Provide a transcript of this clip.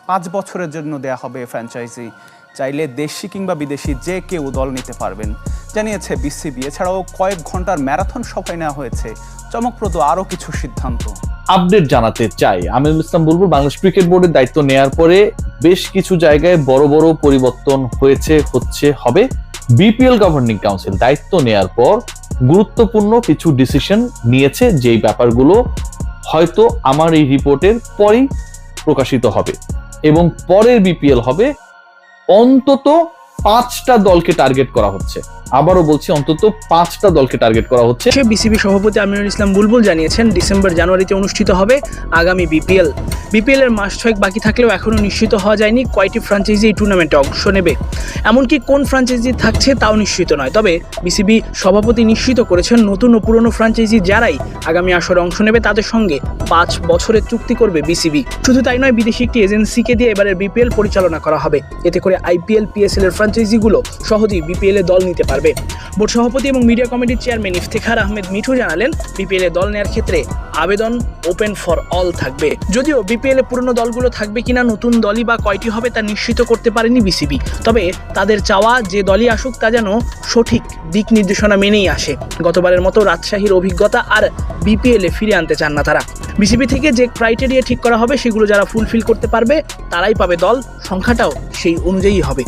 5 বছরের জন্য দেয়া হবে ফ্র্যাঞ্চাইজি। চাইলে দেশি কিংবা বিদেশি যে কেউ দল নিতে পারবেন, জানিয়েছে বিসিবি। এছাড়াও কয়েক ঘন্টার ম্যারাথন সভায় নেওয়া হয়েছে চমকপ্রদ আরও কিছু সিদ্ধান্ত। আপডেট জানাতে চাই, আমিনুল ইসলাম বুলবুল বাংলাদেশ ক্রিকেট বোর্ডের দায়িত্ব নেয়ার পরে বেশ কিছু জায়গায় বড় বড় পরিবর্তন হবে। বিপিএল গভর্নিং কাউন্সিল দায়িত্ব নেয়ার পর গুরুত্বপূর্ণ কিছু ডিসিশন নিয়েছে, যেই ব্যাপারগুলো হয়তো আমার এই রিপোর্টের পরেই প্রকাশিত হবে এবং পরের বিপিএল হবে। অন্তত 5টা দলকে টার্গেট করা হচ্ছে। আবারও বলছি, অন্তত 5টা দলকে টার্গেট করা হচ্ছে। বিসিবি সভাপতি আমিনুল ইসলাম বুলবুল জানিয়েছেন, ডিসেম্বর জানুয়ারিতে অনুষ্ঠিত হবে আগামী বিপিএল এর মাস 6 বাকি থাকলেও এখনও নিশ্চিত হওয়া যায়নি কয়টি ফ্র্যাঞ্চাইজি এই টুর্নামেন্টে অংশ নেবে। এমনকি কোন ফ্র্যাঞ্চাইজি থাকছে তাও নিশ্চিত নয়। তবে বিসিবি সভাপতি নিশ্চিত করেছেন, নতুন ও পুরনো ফ্র্যাঞ্চাইজি যারাই আগামী আসরে অংশ নেবে তাদের সঙ্গে 5 বছরের চুক্তি করবে বিসিবি। শুধু তাই নয়, বিদেশি একটি এজেন্সিকে দিয়ে এবারের বিপিএল পরিচালনা করা হবে। এতে করে আইপিএল, পিএসএল এর ফ্র্যাঞ্চাইজিগুলো সহজেই বিপিএল এ দল নিতে পারবে। বোর্ড সভাপতি এবং মিডিয়া কমিটির চেয়ারম্যান ইফতেখার আহমেদ মিঠু জানালেন, বিপিএল এ দল নেওয়ার ক্ষেত্রে আবেদন ওপেন ফর অল থাকবে। যদিও বিপিএল এ পুরনো দলগুলো থাকবে কিনা, নতুন দলই বা কয়টি হবে তা নিশ্চিত করতে পারেনি বিসিবি। তবে তাদের চাওয়া, যে দলই আসুক তা যেন সঠিক দিক নির্দেশনা মেনেই আসে। গতবারের মতো রাজশাহীর অভিজ্ঞতা আর বিপিএল এ ফিরে আনতে চান না তারা। বিসিবি থেকে যে ক্রাইটেরিয়া ঠিক করা হবে সেগুলো যারা ফুলফিল করতে পারবে তারাই পাবে দল, সংখ্যাটাও সেই অনুযায়ী হবে।